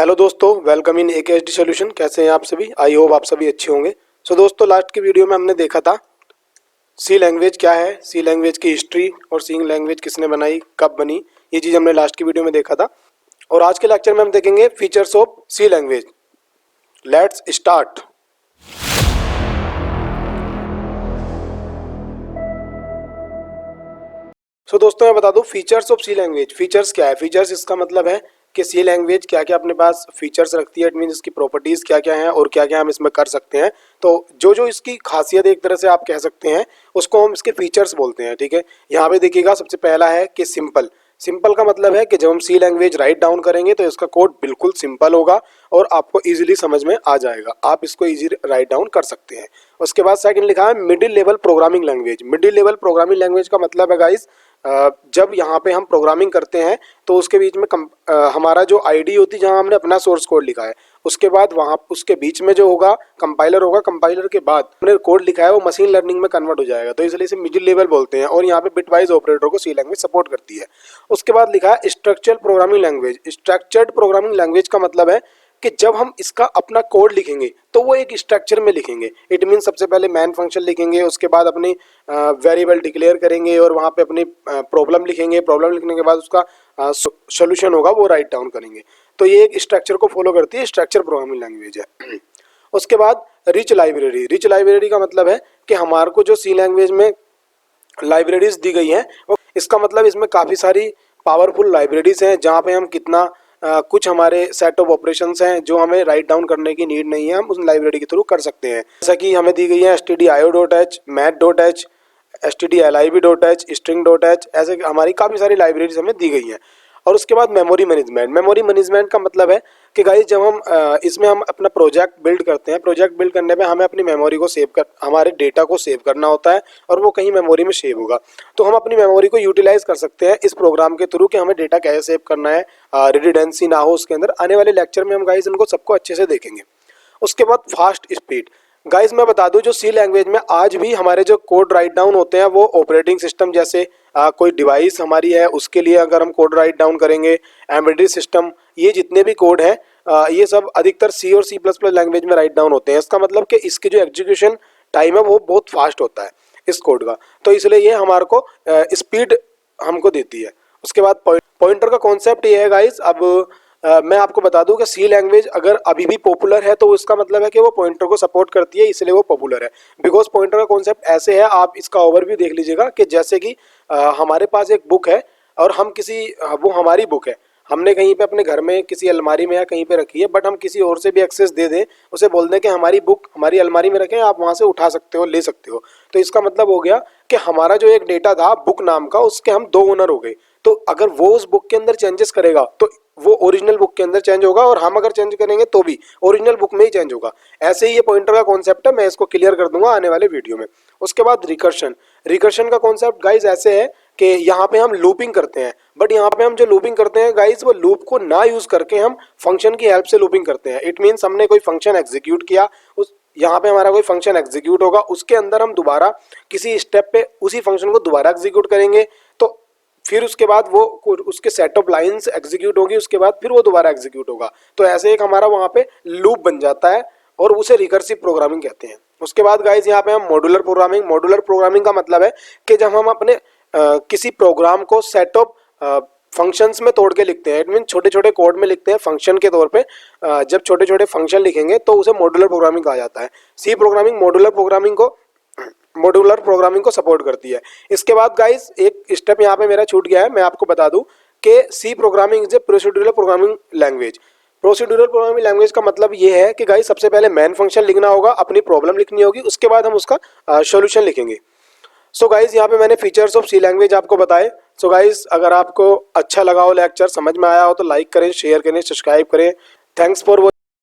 Hello दोस्तों, welcome in AKSD solution. कैसे हैं आप सभी? आई होप आप सभी अच्छे होंगे। सो दोस्तों, लास्ट की वीडियो में हमने देखा था सी लैंग्वेज क्या है, सी लैंग्वेज की हिस्ट्री और सी लैंग्वेज किसने बनाई, कब बनी, ये चीज़ हमने लास्ट की वीडियो में देखा था। और आज के लेक्चर में हम देखेंगे features of C language. Let's start. So दोस्तों, मैं बता दूं features of C language. Features क्या है? फीचर्स इसका मतलब है कि सी लैंग्वेज क्या क्या अपने पास फीचर्स रखती है। इट मीन इसकी प्रॉपर्टीज़ क्या क्या हैं और क्या क्या हम इसमें कर सकते हैं। तो जो जो इसकी खासियत एक तरह से आप कह सकते हैं, उसको हम इसके फीचर्स बोलते हैं। ठीक है, यहाँ पे देखिएगा, सबसे पहला है कि सिंपल। सिंपल का मतलब है कि जब हम सी लैंग्वेज राइट डाउन करेंगे तो इसका कोड बिल्कुल सिंपल होगा और आपको इजीली समझ में आ जाएगा। आप इसको इजी राइट डाउन कर सकते हैं। उसके बाद सेकंड लिखा है middle level programming language. Middle level programming language का मतलब है गाइस, जब यहाँ पे हम प्रोग्रामिंग करते हैं तो उसके बीच में हमारा जो आईडी होती है, जहाँ हमने अपना सोर्स कोड लिखा है, उसके बाद वहाँ उसके बीच में जो होगा कंपाइलर होगा। कंपाइलर के बाद हमने कोड लिखा है वो मशीन लर्निंग में कन्वर्ट हो जाएगा, तो इसलिए इसे मिडिल लेवल बोलते हैं। और यहाँ पे बिटवाइज ऑपरेटर को सी लैंग्वेज सपोर्ट करती है। उसके बाद लिखा है structured programming language. Structured programming language का मतलब है कि जब हम इसका अपना कोड लिखेंगे तो वो एक स्ट्रक्चर में लिखेंगे। इट मीन सबसे पहले मैन फंक्शन लिखेंगे, उसके बाद अपनी वेरिएबल डिक्लेयर करेंगे और वहाँ पे अपनी प्रॉब्लम लिखेंगे। प्रॉब्लम लिखने के बाद उसका सोल्यूशन होगा वो राइट डाउन करेंगे। तो ये एक स्ट्रक्चर को फॉलो करती है, स्ट्रक्चर प्रोग्रामिंग लैंग्वेज है। उसके बाद रिच लाइब्रेरी। रिच लाइब्रेरी का मतलब है कि हमारे को जो सी लैंग्वेज में लाइब्रेरीज दी गई हैं, इसका मतलब इसमें काफ़ी सारी पावरफुल लाइब्रेरीज हैं, जहाँ पे हम कितना कुछ हमारे सेट ऑफ ऑपरेशंस हैं जो हमें राइट डाउन करने की नीड नहीं है, हम उस लाइब्रेरी के थ्रू कर सकते हैं। जैसा कि हमें दी गई है stdio.h, math.h, stdlib.h, string.h, ऐसे हमारी काफ़ी सारी लाइब्रेरीज हमें दी गई हैं। और उसके बाद मेमोरी मैनेजमेंट। मेमोरी मैनेजमेंट का मतलब है कि गाइस, जब हम इसमें हम अपना प्रोजेक्ट बिल्ड करते हैं, प्रोजेक्ट बिल्ड करने पे हमें अपनी मेमोरी को सेव कर, हमारे डेटा को सेव करना होता है और वो कहीं मेमोरी में सेव होगा। तो हम अपनी मेमोरी को यूटिलाइज कर सकते हैं इस प्रोग्राम के थ्रू कि हमें डेटा कैसे सेव करना है, रिडंडेंसी ना हो उसके अंदर। आने वाले लेक्चर में हम गाइस इनको सबको अच्छे से देखेंगे। उसके बाद फास्ट स्पीड। गाइस मैं बता दूं, जो सी लैंग्वेज में आज भी हमारे जो कोड राइट डाउन होते हैं वो ऑपरेटिंग सिस्टम जैसे कोई डिवाइस हमारी है उसके लिए अगर हम कोड राइट डाउन करेंगे, एम्बेडेड सिस्टम, ये जितने भी कोड हैं ये सब अधिकतर सी और C++ लैंग्वेज में राइट डाउन होते हैं। इसका मतलब कि इसकी जो एग्जीक्यूशन टाइम है वो बहुत फास्ट होता है इस कोड का, तो इसलिए ये हमारे को स्पीड हमको देती है। उसके बाद पॉइंटर का कॉन्सेप्ट ये है गाइस। अब मैं आपको बता दूं कि सी लैंग्वेज अगर अभी भी पॉपुलर है तो इसका मतलब है कि वो पॉइंटर को सपोर्ट करती है, इसलिए वो पॉपुलर है। बिकॉज पॉइंटर का कॉन्सेप्ट ऐसे है, आप इसका ओवरव्यू देख लीजिएगा कि जैसे कि हमारे पास एक बुक है और हम वो हमारी बुक है, हमने कहीं पे अपने घर में किसी अलमारी में या कहीं पे रखी है, बट हम किसी और से भी एक्सेस दे दें, उसे बोल दें कि हमारी बुक हमारी अलमारी में रखें, आप वहाँ से उठा सकते हो, ले सकते हो। तो इसका मतलब हो गया कि हमारा जो एक डेटा था बुक नाम का, उसके हम 2 ओनर हो गए। तो अगर वो उस बुक के अंदर चेंजेस करेगा तो वो ओरिजिनल बुक के अंदर चेंज होगा, और हम अगर चेंज करेंगे तो भी ओरिजिनल बुक में ही चेंज होगा। ऐसे ही ये पॉइंटर का कॉन्सेप्ट है, मैं इसको क्लियर कर दूंगा आने वाले वीडियो में। उसके बाद रिकर्शन। रिकर्शन का कॉन्सेप्ट गाइज ऐसे है कि यहाँ पे हम लूपिंग करते हैं, बट यहाँ पे हम जो लूपिंग करते हैं गाइज, वो लूप को ना यूज करके हम फंक्शन की हेल्प से लूपिंग करते हैं। इट मीन्स हमने कोई फंक्शन एग्जीक्यूट किया, उस यहाँ पे हमारा कोई फंक्शन एग्जीक्यूट होगा, उसके अंदर हम दोबारा किसी स्टेप पे उसी फंक्शन को दोबारा एग्जीक्यूट करेंगे, तो फिर उसके बाद वो उसके सेट ऑफ लाइंस एग्जीक्यूट होगी, उसके बाद फिर वो दोबारा एग्जीक्यूट होगा। तो ऐसे एक हमारा वहाँ पे लूप बन जाता है और उसे रिकर्सिव प्रोग्रामिंग कहते हैं। उसके बाद गाइज यहाँ पे हम मॉड्यूलर प्रोग्रामिंग। मॉड्यूलर प्रोग्रामिंग का मतलब है कि जब हम अपने किसी प्रोग्राम को सेट ऑफ फंक्शंस में तोड़ के लिखते हैं, इट मीन छोटे छोटे कोड में लिखते हैं फंक्शन के तौर पे। जब छोटे छोटे फंक्शन लिखेंगे तो उसे मॉड्यूलर प्रोग्रामिंग कहा जाता है। सी प्रोग्रामिंग मॉड्यूलर प्रोग्रामिंग को सपोर्ट करती है। इसके बाद गाइस एक स्टेप यहाँ पे मेरा छूट गया है, मैं आपको बता दूं कि C programming is a procedural programming language. Procedural programming language का मतलब ये है कि गाइस सबसे पहले मैन फंक्शन लिखना होगा, अपनी प्रॉब्लम लिखनी होगी, उसके बाद हम उसका सॉल्यूशन लिखेंगे। सो गाइज यहाँ पे मैंने फीचर्स ऑफ सी लैंग्वेज आपको बताए। सो गाइज अगर आपको अच्छा लगा हो लेक्चर, समझ में आया हो, तो लाइक करें, शेयर करें, सब्सक्राइब करें। Thanks for